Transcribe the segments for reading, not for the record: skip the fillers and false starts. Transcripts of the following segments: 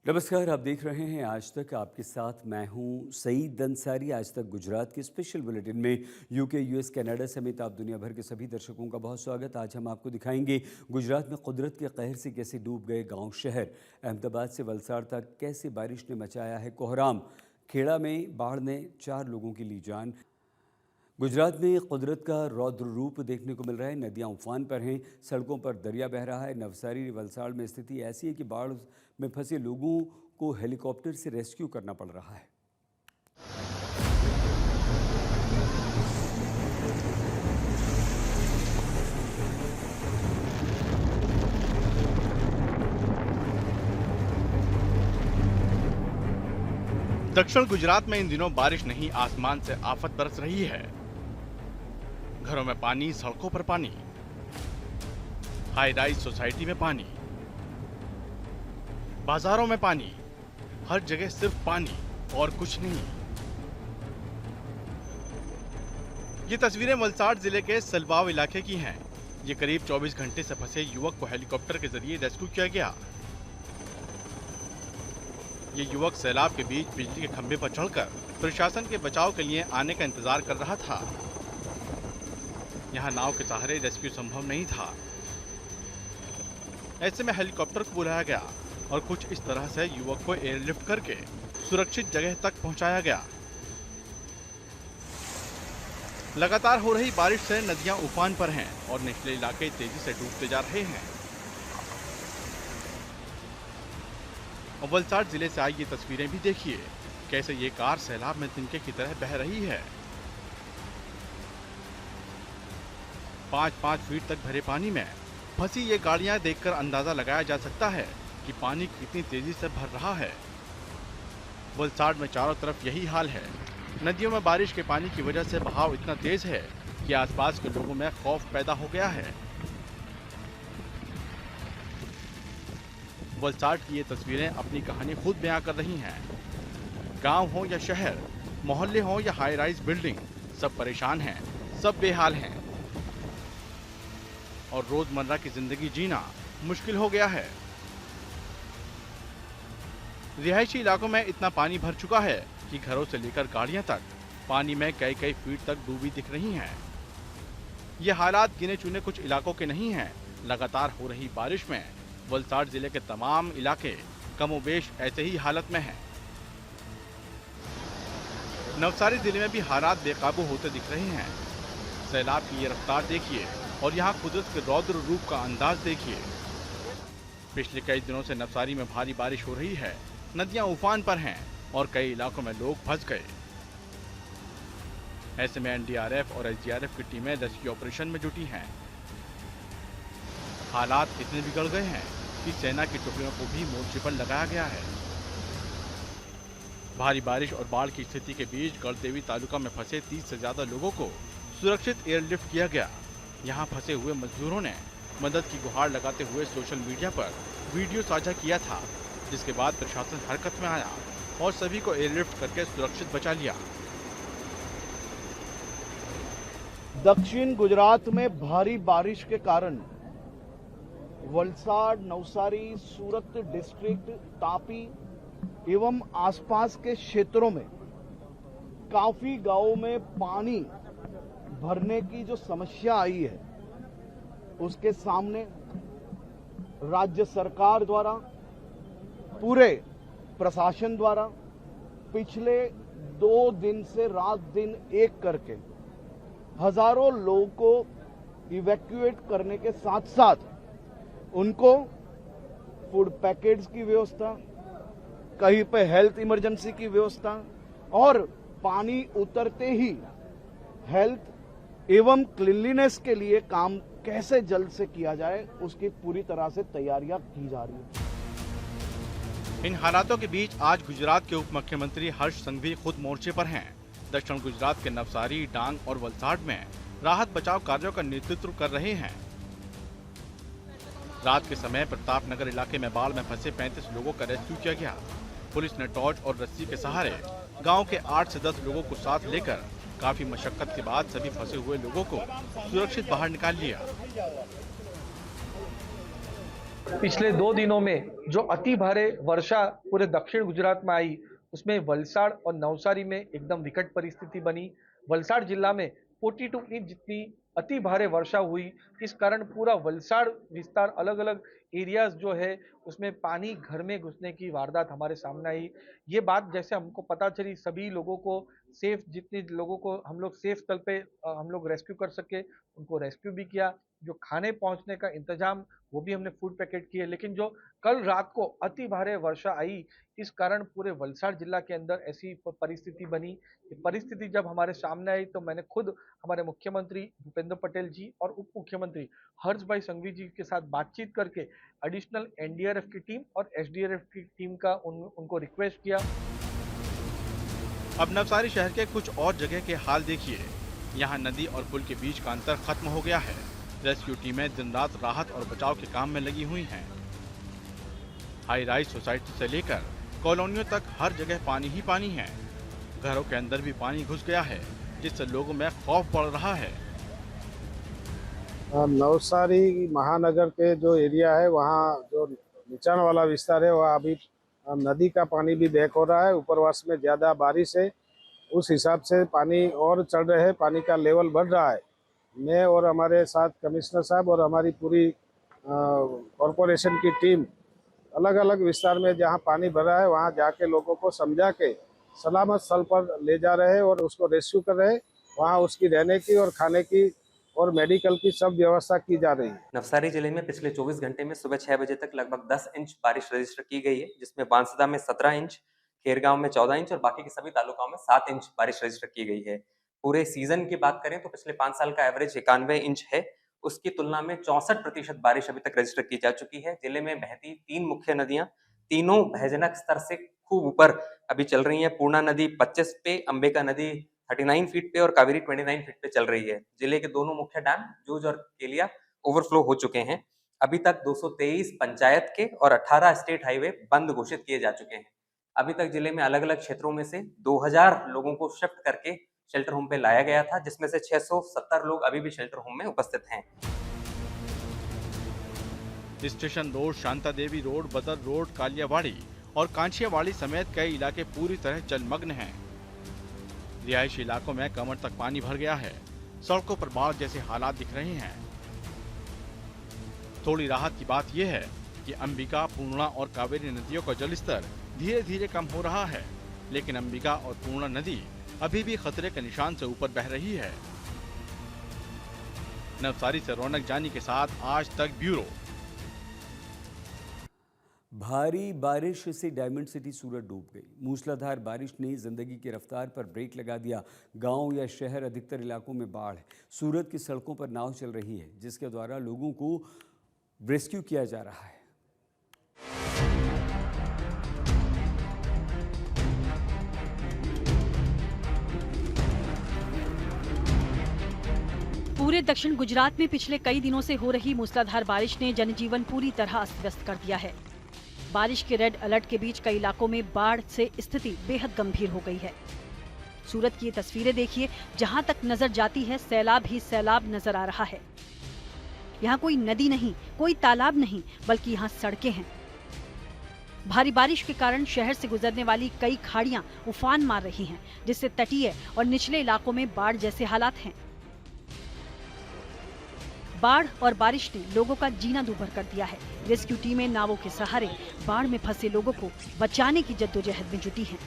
नमस्कार, आप देख रहे हैं आज तक। आपके साथ मैं हूं सईद अंसारी। आज तक गुजरात के स्पेशल बुलेटिन में यूके, यूएस, कनाडा समेत आप दुनिया भर के सभी दर्शकों का बहुत स्वागत। आज हम आपको दिखाएंगे गुजरात में कुदरत के कहर से कैसे डूब गए गांव शहर। अहमदाबाद से वलसाड़ तक कैसे बारिश ने मचाया है कोहराम। खेड़ा में बाढ़ ने 4 लोगों की ली जान। गुजरात में कुदरत का रौद्र रूप देखने को मिल रहा है। नदियां उफान पर हैं, सड़कों पर दरिया बह रहा है। नवसारी वलसाड़ में स्थिति ऐसी है कि बाढ़ में फंसे लोगों को हेलीकॉप्टर से रेस्क्यू करना पड़ रहा है। दक्षिण गुजरात में इन दिनों बारिश नहीं, आसमान से आफत बरस रही है। घरों में पानी, सड़कों पर पानी, हाई राइज सोसाइटी में पानी, बाजारों में पानी, हर जगह सिर्फ पानी और कुछ नहीं। ये तस्वीरें वलसाड़ जिले के सलवाव इलाके की हैं। ये करीब 24 घंटे से फंसे युवक को हेलीकॉप्टर के जरिए रेस्क्यू किया गया। ये युवक सैलाब के बीच बिजली के खंभे पर चढ़कर प्रशासन के बचाव के लिए आने का इंतजार कर रहा था। यहाँ नाव के सहारे रेस्क्यू संभव नहीं था। ऐसे में हेलीकॉप्टर को बुलाया गया और कुछ इस तरह से युवक को एयरलिफ्ट करके सुरक्षित जगह तक पहुंचाया गया। लगातार हो रही बारिश से नदियां उफान पर हैं और निचले इलाके तेजी से डूबते जा रहे हैं। और वलसाड़ जिले से आई ये तस्वीरें भी देखिए, कैसे ये कार सैलाब में तिनके की तरह बह रही है। 5-5 फीट तक भरे पानी में फंसी ये गाड़ियां देखकर अंदाजा लगाया जा सकता है कि पानी कितनी तेजी से भर रहा है। वलसाड़ में चारों तरफ यही हाल है। नदियों में बारिश के पानी की वजह से बहाव इतना तेज है कि आसपास के लोगों में खौफ पैदा हो गया है। वलसाड़ की ये तस्वीरें अपनी कहानी खुद बयां कर रही हैं। गांव हो या शहर, मोहल्ले हो या हाई राइज बिल्डिंग, सब परेशान हैं, सब बेहाल हैं और रोजमर्रा की जिंदगी जीना मुश्किल हो गया है। रिहायशी इलाकों में इतना पानी भर चुका है कि घरों से लेकर गाड़ियां तक पानी में कई फीट तक डूबी दिख रही हैं। ये हालात गिने चुने कुछ इलाकों के नहीं हैं। लगातार हो रही बारिश में वलसाड़ जिले के तमाम इलाके कमोबेश ऐसे ही हालत में हैं। नवसारी जिले में भी हालात बेकाबू होते दिख रहे हैं। सैलाब की ये रफ्तार देखिए और यहाँ कुदरत के रौद्र रूप का अंदाज देखिए। पिछले कई दिनों से नवसारी में भारी बारिश हो रही है। नदियां उफान पर हैं और कई इलाकों में लोग फंस गए। ऐसे में एनडीआरएफ और एसडीआरएफ की टीमें रेस्क्यू ऑपरेशन में जुटी हैं। हालात इतने बिगड़ गए हैं कि सेना की टुकड़ियों को भी मोर्चे पर लगाया गया है। भारी बारिश और बाढ़ की स्थिति के बीच गढ़देवी तालुका में फंसे 30 से ज्यादा लोगों को सुरक्षित एयरलिफ्ट किया गया। यहाँ फंसे हुए मजदूरों ने मदद की गुहार लगाते हुए सोशल मीडिया पर वीडियो साझा किया था, जिसके बाद प्रशासन हरकत में आया और सभी को एयरलिफ्ट करके सुरक्षित बचा लिया। दक्षिण गुजरात में भारी बारिश के कारण वलसाड़, नवसारी, सूरत डिस्ट्रिक्ट, तापी एवं आसपास के क्षेत्रों में काफी गांवों में पानी भरने की जो समस्या आई है, उसके सामने राज्य सरकार द्वारा, पूरे प्रशासन द्वारा पिछले 2 दिन से रात दिन एक करके हजारों लोगों को इवैक्यूएट करने के साथ साथ उनको फूड पैकेट्स की व्यवस्था, कहीं पे हेल्थ इमरजेंसी की व्यवस्था और पानी उतरते ही हेल्थ एवं क्लीनलीनेस के लिए काम कैसे जल्द से किया जाए, उसकी पूरी तरह से तैयारियां की जा रही है। इन हालातों के बीच आज गुजरात के उप मुख्यमंत्री हर्ष संघवी खुद मोर्चे पर हैं। दक्षिण गुजरात के नवसारी, डांग और वलसाड़ में राहत बचाव कार्यों का नेतृत्व कर रहे हैं। रात के समय प्रतापनगर इलाके में बाढ़ में फंसे 35 लोगों का रेस्क्यू किया गया। पुलिस ने टॉर्च और रस्सी के सहारे गांव के 8 से 10 लोगों को साथ लेकर काफी मशक्कत के बाद सभी फंसे हुए लोगों को सुरक्षित बाहर निकाल लिया। पिछले 2 दिनों में जो अति भारे वर्षा पूरे दक्षिण गुजरात में आई, उसमें वलसाड़ और नवसारी में एकदम विकट परिस्थिति बनी। वलसाड़ जिला में 42 इंच जितनी अति भारे वर्षा हुई। इस कारण पूरा वलसाड़ विस्तार अलग अलग एरियाज जो है उसमें पानी घर में घुसने की वारदात हमारे सामने आई। ये बात जैसे हमको पता चली, सभी लोगों को सेफ, जितने लोगों को हम लोग सेफ स्थल पे हम लोग रेस्क्यू कर सके उनको रेस्क्यू भी किया। जो खाने पहुंचने का इंतजाम वो भी हमने फूड पैकेट किए। लेकिन जो कल रात को अति भारे वर्षा आई, इस कारण पूरे वलसाड़ जिला के अंदर ऐसी परिस्थिति बनी। ये परिस्थिति जब हमारे सामने आई तो मैंने खुद हमारे मुख्यमंत्री भूपेंद्र पटेल जी और उप मुख्यमंत्री हर्ष भाई संघवी जी के साथ बातचीत करके एडिशनल एनडीआरएफ की टीम और एसडीआरएफ की टीम का उनको रिक्वेस्ट किया। अब नवसारी शहर के कुछ और जगह के हाल देखिए। यहाँ नदी और पुल के बीच का अंतर खत्म हो गया है। रेस्क्यू टीमें दिन रात राहत और बचाव के काम में लगी हुई हैं। हाई राइज सोसाइटी से लेकर कॉलोनियों तक हर जगह पानी ही पानी है। घरों के अंदर भी पानी घुस गया है, जिससे लोगों में खौफ बढ़ रहा है। नवसारी महानगर के जो एरिया है वहाँ जो निचान वाला विस्तार है वहाँ अभी नदी का पानी भी बैक हो रहा है। उपरवास में ज़्यादा बारिश है, उस हिसाब से पानी और चढ़ रहे हैं, पानी का लेवल बढ़ रहा है। मैं और हमारे साथ कमिश्नर साहब और हमारी पूरी कॉरपोरेशन की टीम अलग अलग विस्तार में जहाँ पानी भरा है वहाँ जाके लोगों को समझा के सलामत स्थल पर ले जा रहे हैं और उसको रेस्क्यू कर रहे हैं। वहाँ उसकी रहने की और खाने की और मेडिकल की सब व्यवस्था की जा रही है। नवसारी जिले में पिछले 24 घंटे में सुबह 6 बजे तक लगभग 10 इंच बारिश रजिस्टर की गई है, जिसमें बांसदा में 17 इंच, खेरगांव में 14 इंच और बाकी के सभी तालुकाओं में 7 इंच बारिश रजिस्टर की गई है। पूरे सीजन की बात करें तो पिछले 5 साल का एवरेज 91 इंच है। उसकी तुलना में 64% बारिश अभी तक रजिस्टर की जा चुकी है। जिले में बहती 3 मुख्य नदियां तीनों भयजनक स्तर से खूब ऊपर अभी चल रही है। पूर्णा नदी 25 पे, अंबिका नदी 39 फीट पे और कावेरी 29 फीट पे चल रही है। जिले के दोनों मुख्य डैम जूझ और केलिया ओवरफ्लो हो चुके हैं। अभी तक 223 पंचायत के और 18 स्टेट हाईवे बंद घोषित किए जा चुके हैं। अभी तक जिले में अलग अलग क्षेत्रों में से 2000 लोगों को शिफ्ट करके शेल्टर होम पे लाया गया था, जिसमें से 670 लोग अभी भी शेल्टर होम में उपस्थित हैं। स्टेशन रोड, शांता देवी रोड, बदर रोड, कालियावाड़ी और कांचियावाड़ी समेत कई इलाके पूरी तरह जलमग्न हैं। रिहायशी इलाकों में कमर तक पानी भर गया है। सड़कों पर बाढ़ जैसे हालात दिख रहे हैं। थोड़ी राहत की बात यह है कि अंबिका, पूर्णा और कावेरी नदियों का जलस्तर धीरे धीरे कम हो रहा है, लेकिन अंबिका और पूर्णा नदी अभी भी खतरे के निशान से ऊपर बह रही है। नवसारी से रौनक जानी के साथ आज तक ब्यूरो। भारी बारिश से डायमंड सिटी सूरत डूब गई। मूसलाधार बारिश ने जिंदगी की रफ्तार पर ब्रेक लगा दिया। गांव या शहर अधिकतर इलाकों में बाढ़ है। सूरत की सड़कों पर नाव चल रही है, जिसके द्वारा लोगों को रेस्क्यू किया जा रहा है। पूरे दक्षिण गुजरात में पिछले कई दिनों से हो रही मूसलाधार बारिश ने जनजीवन पूरी तरह अस्त व्यस्त कर दिया है। बारिश के रेड अलर्ट के बीच कई इलाकों में बाढ़ से स्थिति बेहद गंभीर हो गई है। सूरत की ये तस्वीरें देखिए, जहां तक नजर जाती है सैलाब ही सैलाब नजर आ रहा है। यहाँ कोई नदी नहीं, कोई तालाब नहीं, बल्कि यहाँ सड़कें हैं। भारी बारिश के कारण शहर से गुजरने वाली कई खाड़ियां उफान मार रही हैं, जिससे तटीय और निचले इलाकों में बाढ़ जैसे हालात हैं। बाढ़ और बारिश ने लोगों का जीना दूभर कर दिया है। रेस्क्यू टीमें नावों के सहारे बाढ़ में फंसे लोगों को बचाने की जद्दोजहद में जुटी हैं।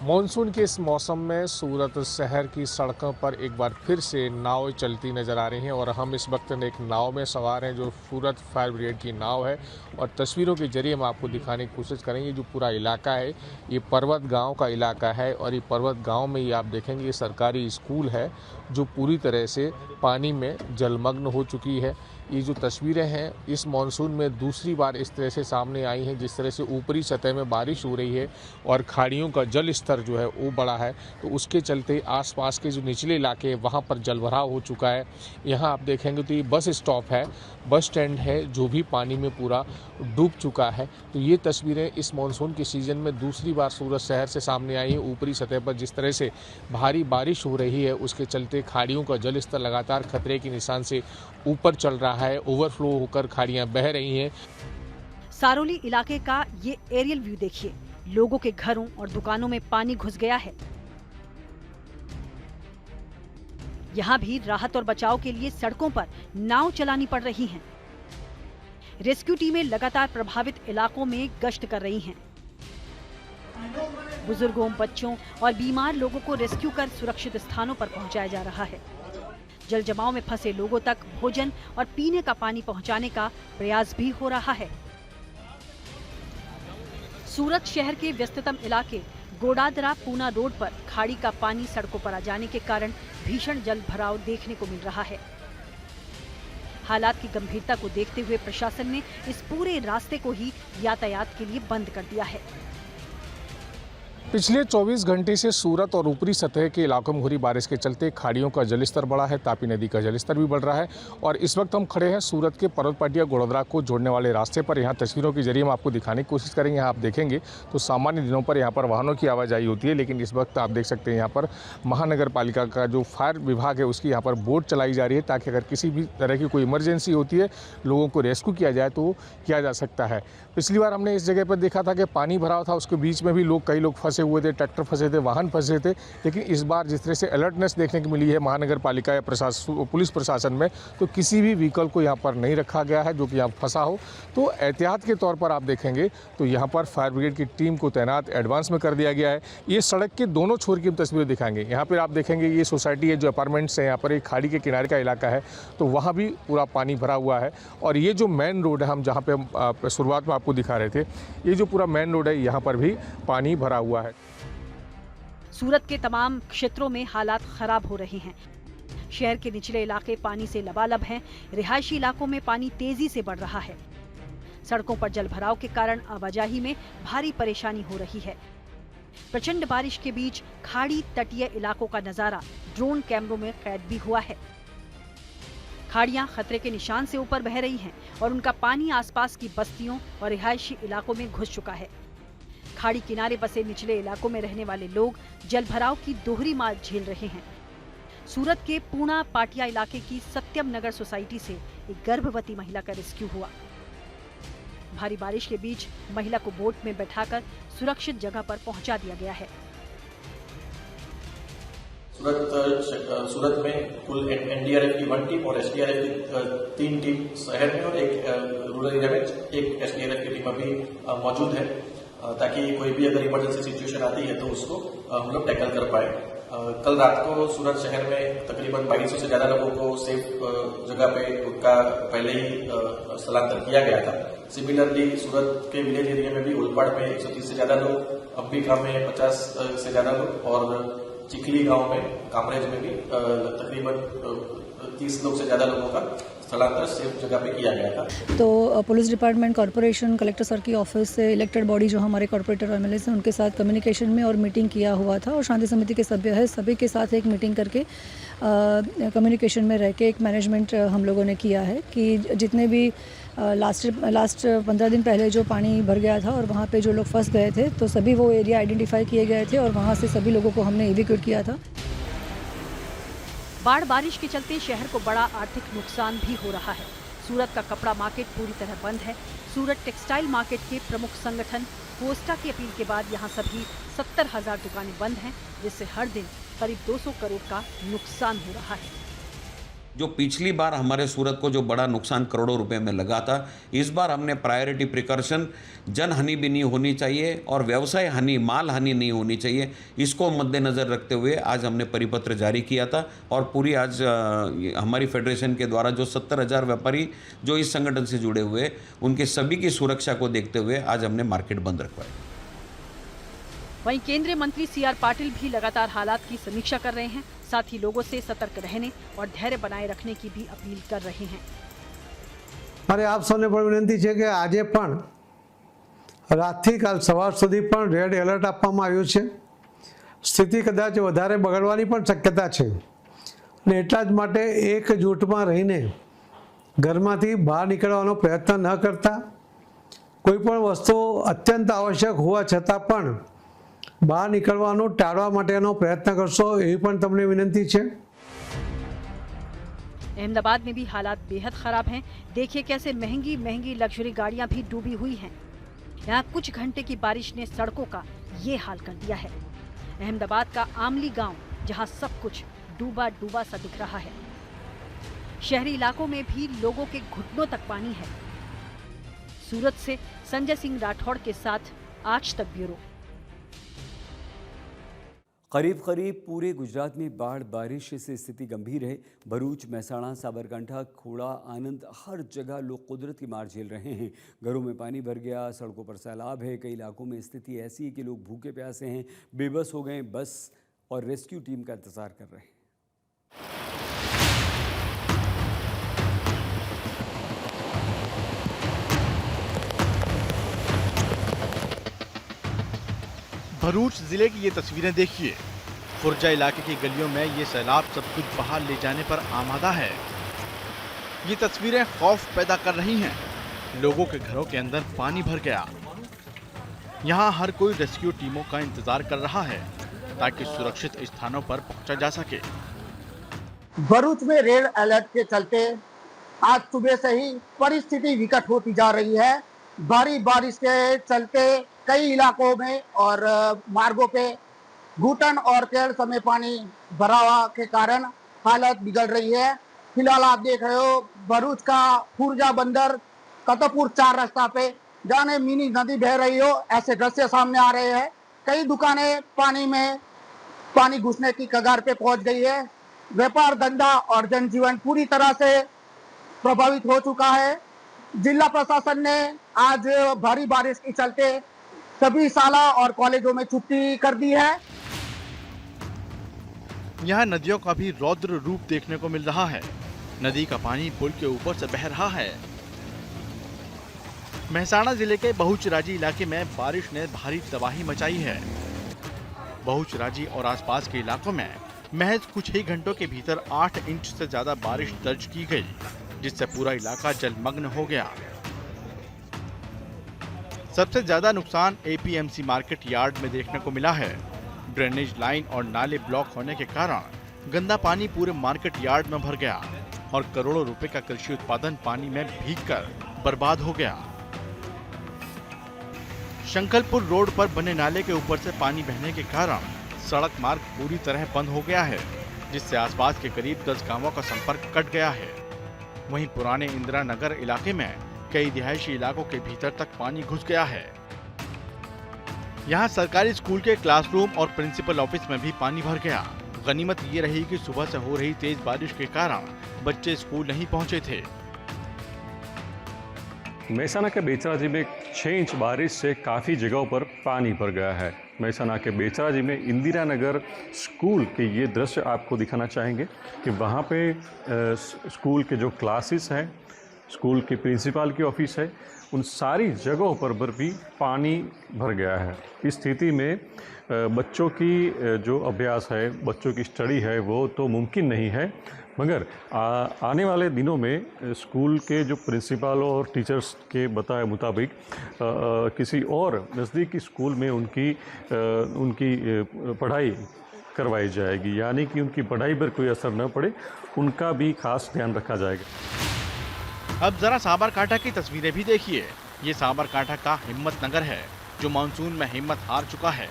मॉनसून के इस मौसम में सूरत शहर की सड़कों पर एक बार फिर से नाव चलती नज़र आ रही हैं और हम इस वक्त एक नाव में सवार हैं जो सूरत फायर ब्रिगेड की नाव है और तस्वीरों के जरिए हम आपको दिखाने की कोशिश करेंगे। जो पूरा इलाका है ये पर्वत गांव का इलाका है और ये पर्वत गांव में ही आप देखेंगे ये सरकारी स्कूल है जो पूरी तरह से पानी में जलमग्न हो चुकी है। ये जो तस्वीरें हैं इस मॉनसून में दूसरी बार इस तरह से सामने आई हैं, जिस तरह से ऊपरी सतह में बारिश हो रही है और खाड़ियों का जल स्तर जो है वो बढ़ा है, तो उसके चलते आसपास के जो निचले इलाके हैं वहाँ पर जलभराव हो चुका है। यहाँ आप देखेंगे तो ये बस स्टॉप है, बस स्टैंड है जो भी पानी में पूरा डूब चुका है। तो ये तस्वीरें इस मॉनसून के सीज़न में दूसरी बार सूरत शहर से सामने आई हैं। ऊपरी सतह पर जिस तरह से भारी बारिश हो रही है उसके चलते खाड़ियों का जल स्तर लगातार खतरे के निशान से ऊपर चल रहा है, ओवरफ्लो होकर खाड़ियाँ बह रही हैं। सारोली इलाके का ये एरियल व्यू देखिए, लोगों के घरों और दुकानों में पानी घुस गया है। यहाँ भी राहत और बचाव के लिए सड़कों पर नाव चलानी पड़ रही हैं। रेस्क्यू टीमें लगातार प्रभावित इलाकों में गश्त कर रही हैं। बुजुर्गों, बच्चों और बीमार लोगों को रेस्क्यू कर सुरक्षित स्थानों पर पहुंचाया जा रहा है। जल जमाव में फंसे लोगों तक भोजन और पीने का पानी पहुंचाने का प्रयास भी हो रहा है। सूरत शहर के व्यस्ततम इलाके गोडादरा पूना रोड पर खाड़ी का पानी सड़कों पर आ जाने के कारण भीषण जल भराव देखने को मिल रहा है। हालात की गंभीरता को देखते हुए प्रशासन ने इस पूरे रास्ते को ही यातायात के लिए बंद कर दिया है। पिछले 24 घंटे से सूरत और ऊपरी सतह के इलाकों में हो रही बारिश के चलते खाड़ियों का जलस्तर बढ़ा है, तापी नदी का जलस्तर भी बढ़ रहा है। और इस वक्त हम खड़े हैं सूरत के पर्वतपाटिया गोड़ोदरा को जोड़ने वाले रास्ते पर। यहाँ तस्वीरों के जरिए हम आपको दिखाने की कोशिश करेंगे। यहाँ आप देखेंगे तो सामान्य दिनों पर यहाँ पर वाहनों की आवाजाही होती है, लेकिन इस वक्त आप देख सकते हैं यहाँ पर महानगर पालिका का जो फायर विभाग है उसकी यहाँ पर बोट चलाई जा रही है, ताकि अगर किसी भी तरह की कोई इमरजेंसी होती है, लोगों को रेस्क्यू किया जाए तो किया जा सकता है। पिछली बार हमने इस जगह पर देखा था कि पानी भरा था, उसके बीच में भी कई लोग फंसे हुए थे, ट्रैक्टर फंसे थे, वाहन फंसे थे। लेकिन इस बार जिस तरह से अलर्टनेस देखने को मिली है महानगर पालिका या पुलिस प्रशासन में, तो किसी भी व्हीकल को यहाँ पर नहीं रखा गया है जो कि यहाँ फंसा हो। तो एहतियात के तौर पर आप देखेंगे तो यहाँ पर फायर ब्रिगेड की टीम को तैनात एडवांस में कर दिया गया है। ये सड़क के दोनों छोर की तस्वीरें दिखाएंगे। यहाँ पर आप देखेंगे ये सोसाइटी है, जो अपार्टमेंट्स है, यहाँ पर एक खाड़ी के किनारे का इलाका है, तो वहाँ भी पूरा पानी भरा हुआ है। और ये जो मेन रोड है, हम जहाँ पे शुरुआत में आपको दिखा रहे थे, ये जो पूरा मेन रोड है, यहाँ पर भी पानी भरा हुआ है। सूरत के तमाम क्षेत्रों में हालात खराब हो रहे हैं। शहर के निचले इलाके पानी से लबालब हैं। रिहायशी इलाकों में पानी तेजी से बढ़ रहा है। सड़कों पर जलभराव के कारण आवाजाही में भारी परेशानी हो रही है। प्रचंड बारिश के बीच खाड़ी तटीय इलाकों का नजारा ड्रोन कैमरों में कैद भी हुआ है। खाड़ियां खतरे के निशान से ऊपर बह रही हैं और उनका पानी आसपास की बस्तियों और रिहायशी इलाकों में घुस चुका है। खाड़ी किनारे बसे निचले इलाकों में रहने वाले लोग जलभराव की दोहरी मार झेल रहे हैं। सूरत के पूना पाटिया इलाके की सत्यम नगर सोसाइटी से एक गर्भवती महिला का रेस्क्यू हुआ। भारी बारिश के बीच महिला को बोट में बैठाकर सुरक्षित जगह पर पहुंचा दिया गया है। सूरत में कुल एनडीआरएफ की 1 टीम और एसडीआरएफ की 3 टीम शहर में और एक रूरल एरिया में एक एसडीआरएफ की टीम अभी मौजूद है, ताकि कोई भी अगर इमरजेंसी सिचुएशन आती है तो उसको हम लोग टैकल कर पाए। कल रात को सूरत शहर में तकरीबन 2200 से ज्यादा लोगों को सेफ जगह पे उनका पहले ही स्थलांतर किया गया था। सिमिलरली सूरत के विलेज एरिया में भी उलपाड़ में 130 से ज्यादा लोग, अम्बी गांव में 50 से ज्यादा लोग और चिखली गांव में कामरेज में भी तकरीबन 30 लोग से ज्यादा लोगों का स्थलांतर सेफ जगह पे किया गया था। तो police department, corporation, collector sir की ऑफिस से इलेक्टेड बॉडी जो हमारे कॉर्पोरेटर एमएलए हैं उनके साथ कम्युनिकेशन में और मीटिंग किया हुआ था, और शांति समिति के सभ्य है सभी के साथ एक मीटिंग करके कम्युनिकेशन में रह के एक मैनेजमेंट हम लोगों ने किया है कि जितने भी लास्ट 15 दिन पहले जो पानी भर गया था और वहाँ पे जो लोग फंस गए थे, तो सभी वो एरिया आइडेंटिफाई किए गए थे और वहाँ से सभी लोगों को हमने इवैक्यूएट किया था। बाढ़ बारिश के चलते शहर को बड़ा आर्थिक नुकसान भी हो रहा है। सूरत का कपड़ा मार्केट पूरी तरह बंद है। सूरत टेक्सटाइल मार्केट के प्रमुख संगठन कोस्टा की अपील के बाद यहाँ सभी 70,000 दुकानें बंद हैं, जिससे हर दिन करीब 200 करोड़ का नुकसान हो रहा है। जो पिछली बार हमारे सूरत को जो बड़ा नुकसान करोड़ों रुपए में लगा था, इस बार हमने प्रायोरिटी प्रिकॉशन, जन हानि भी नहीं होनी चाहिए और व्यवसाय हानि, माल हानि नहीं होनी चाहिए, इसको मद्देनज़र रखते हुए आज हमने परिपत्र जारी किया था। और पूरी आज हमारी फेडरेशन के द्वारा जो 70,000 व्यापारी जो इस संगठन से जुड़े हुए, उनके सभी की सुरक्षा को देखते हुए आज हमने मार्केट बंद रखवाया। वहीं केंद्रीय मंत्री सीआर पाटिल भी लगातार हालात की समीक्षा कर रहे हैं, साथ ही लोगों से सतर्क रहने और धैर्य बनाए रखने की भी अपील कर रहे हैं। મારે આપ સૌને પણ વિનંતી છે કે આજે પણ રાતથી કાલ સવાર સુધી પણ રેડ એલર્ટ આપવામાં આવ્યું છે. સ્થિતિ કદાચ વધારે બગડવાની પણ શક્યતા છે અને એટલા જ માટે એક જૂથમાં રહીને ઘરમાંથી બહાર નીકળવાનો પ્રયત્ન ન કરતા, કોઈપણ વસ્તુ અત્યંત આવશ્યક હોવા છતાં પણ બહાર નીકળવાનું ટાળવા માટેનો પ્રયત્ન કરશો એવી પણ તમને વિનંતી છે. अहमदाबाद में भी हालात बेहद खराब हैं। देखिए कैसे महंगी महंगी लग्जरी गाड़ियां भी डूबी हुई हैं। यहाँ कुछ घंटे की बारिश ने सड़कों का ये हाल कर दिया है। अहमदाबाद का आमली गांव जहां सब कुछ डूबा डूबा सा दिख रहा है। शहरी इलाकों में भी लोगों के घुटनों तक पानी है। सूरत से संजय सिंह राठौड़ के साथ आज तक ब्यूरो। करीब करीब पूरे गुजरात में बाढ़ बारिश से स्थिति गंभीर है। भरूच, महसाणा, साबरकांठा, खोड़ा, आनंद, हर जगह लोग कुदरत की मार झेल रहे हैं। घरों में पानी भर गया, सड़कों पर सैलाब है। कई इलाकों में स्थिति ऐसी है कि लोग भूखे प्यासे हैं, बेबस हो गए, बस और रेस्क्यू टीम का इंतजार कर रहे हैं। भरूच जिले की ये तस्वीरें देखिए। खुर्जा इलाके की गलियों में ये सैलाब सब कुछ बाहर ले जाने पर आमादा है। ये तस्वीरें खौफ पैदा कर रही हैं। लोगों के घरों के अंदर पानी भर गया। यहाँ हर कोई रेस्क्यू टीमों का इंतजार कर रहा है ताकि सुरक्षित स्थानों पर पहुंचा जा सके। भरूच में रेड अलर्ट के चलते आज सुबह से ही परिस्थिति विकट होती जा रही है। भारी बारिश के चलते कई इलाकों में और मार्गों पे घुटन और टेढ़ समय पानी भरावा के कारण हालत बिगड़ रही है। फिलहाल आप देख रहे हो भरूच का खुर्जा बंदर कतपुर 4 रास्ता पे जाने मिनी नदी बह रही हो ऐसे दृश्य सामने आ रहे हैं। कई दुकानें पानी घुसने की कगार पे पहुंच गई है। व्यापार धंधा और जनजीवन पूरी तरह से प्रभावित हो चुका है। जिला प्रशासन ने आज भारी बारिश के चलते सभी शाला और कॉलेजों में छुट्टी कर दी है। यहाँ नदियों का भी रौद्र रूप देखने को मिल रहा है। नदी का पानी पुल के ऊपर से बह रहा है। महसाणा जिले के बहुचराजी इलाके में बारिश ने भारी तबाही मचाई है। बहुचराजी और आसपास के इलाकों में महज कुछ ही घंटों के भीतर 8 इंच से ज्यादा बारिश दर्ज की गई, जिससे पूरा इलाका जलमग्न हो गया। सबसे ज्यादा नुकसान एपीएमसी मार्केट यार्ड में देखने को मिला है। ड्रेनेज लाइन और नाले ब्लॉक होने के कारण गंदा पानी पूरे मार्केट यार्ड में भर गया और करोड़ों रुपए का कृषि उत्पादन पानी में भीगकर बर्बाद हो गया। शंखलपुर रोड पर बने नाले के ऊपर से पानी बहने के कारण सड़क मार्ग पूरी तरह बंद हो गया है, जिससे आसपास के करीब 10 गांवों का संपर्क कट गया है। वहीं पुराने इंदिरा नगर इलाके में कई रिहायशी इलाकों के भीतर तक पानी घुस गया है। यहाँ सरकारी स्कूल के क्लासरूम और प्रिंसिपल ऑफिस में भी पानी भर गया। गनीमत ये रही कि सुबह से हो रही तेज बारिश के कारण बच्चे स्कूल नहीं पहुँचे थे। महसाणा के बेचराजी में 6 इंच बारिश से काफ़ी जगहों पर पानी भर गया है। महसाणा के बेचराजी में इंदिरा नगर स्कूल के ये दृश्य आपको दिखाना चाहेंगे कि वहाँ पे स्कूल के जो क्लासेस हैं, स्कूल के प्रिंसिपल की ऑफिस है, उन सारी जगहों पर भी पानी भर गया है। इस स्थिति में बच्चों की जो अभ्यास है, बच्चों की स्टडी है, वो तो मुमकिन नहीं है, मगर आने वाले दिनों में स्कूल के जो प्रिंसिपलों और टीचर्स के बताए मुताबिक किसी और नज़दीकी स्कूल में उनकी पढ़ाई करवाई जाएगी, यानी कि उनकी पढ़ाई पर कोई असर न पड़े, उनका भी खास ध्यान रखा जाएगा। अब जरा साबरकांठा की तस्वीरें भी देखिए। ये साबरकांठा का हिम्मत नगर है, जो मानसून में हिम्मत हार चुका है।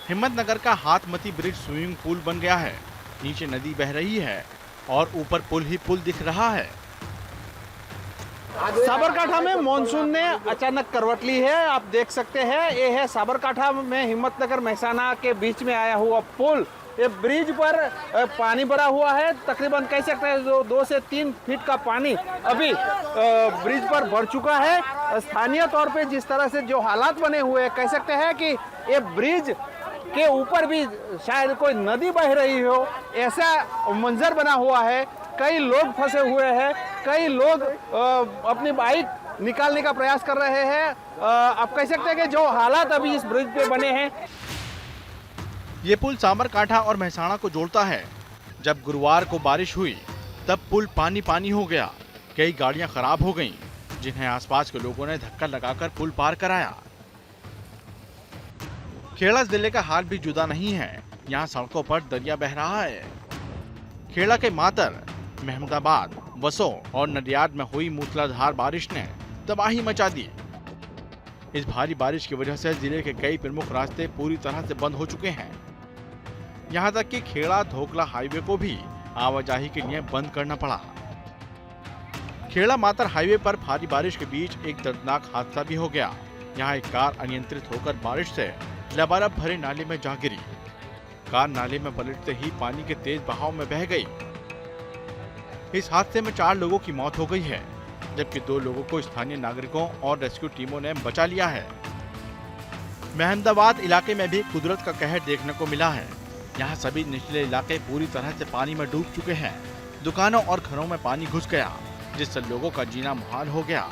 हिम्मत नगर का हाथमती ब्रिज स्विमिंग पूल बन गया है। नीचे नदी बह रही है और ऊपर पुल ही पुल दिख रहा है। साबरकांठा में मानसून ने अचानक करवट ली है। आप देख सकते हैं, ये है साबरकांठा में हिम्मतनगर महसाणा के बीच में आया हुआ पुल। ये ब्रिज पर पानी भरा हुआ है। तकरीबन कह सकते हैं 2 से 3 फीट का पानी अभी ब्रिज पर भर चुका है। स्थानीय तौर पे जिस तरह से जो हालात बने हुए हैं, कह सकते हैं कि ये ब्रिज के ऊपर भी शायद कोई नदी बह रही हो, ऐसा मंजर बना हुआ है। कई लोग फंसे हुए हैं। कई लोग अपनी बाइक निकालने का प्रयास कर रहे हैं। आप कह सकते हैं कि जो हालात अभी इस ब्रिज पे बने हैं। ये पुल साबरकांठा और मेहसाणा को जोड़ता है। जब गुरुवार को बारिश हुई तब पुल पानी पानी हो गया। कई गाड़ियां खराब हो गईं, जिन्हें आसपास के लोगों ने धक्का लगाकर पुल पार कराया। खेड़ा जिले का हाल भी जुदा नहीं है। यहाँ सड़कों पर दरिया बह रहा है। खेड़ा के मातर, महमूदाबाद, वसो और नडियाद में हुई मूसलाधार बारिश ने तबाही मचा दी। इस भारी बारिश की वजह से जिले के कई प्रमुख रास्ते पूरी तरह से बंद हो चुके हैं। यहाँ तक कि खेड़ा धोकला हाईवे को भी आवाजाही के लिए बंद करना पड़ा। खेड़ा मातर हाईवे पर भारी बारिश के बीच एक दर्दनाक हादसा भी हो गया। यहाँ एक कार अनियंत्रित होकर बारिश से लबालब भरे नाले में जा गिरी। कार नाले में पलटते ही पानी के तेज बहाव में बह गई। इस हादसे में 4 लोगों की मौत हो गई है, जबकि 2 लोगों को स्थानीय नागरिकों और रेस्क्यू टीमों ने बचा लिया है। महमदाबाद इलाके में भी कुदरत का कहर देखने को मिला है। यहाँ सभी निचले इलाके पूरी तरह से पानी में डूब चुके हैं। दुकानों और घरों में पानी घुस गया, जिससे लोगों का जीना मुहाल हो गया।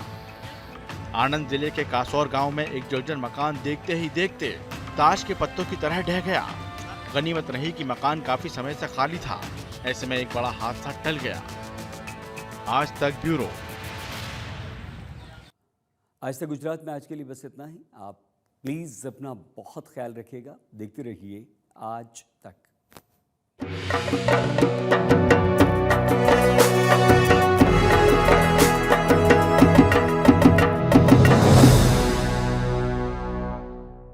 आनंद जिले के कासौर गांव में एक जर्जर मकान देखते ही देखते ताश के पत्तों की तरह ढह गया। गनीमत रही कि मकान काफी समय से खाली था। ऐसे में एक बड़ा हादसा टल गया। आज तक ब्यूरो। आज तक गुजरात में आज के लिए बस इतना ही। आप प्लीज अपना बहुत ख्याल रखिएगा। देखते रहिए आज तक।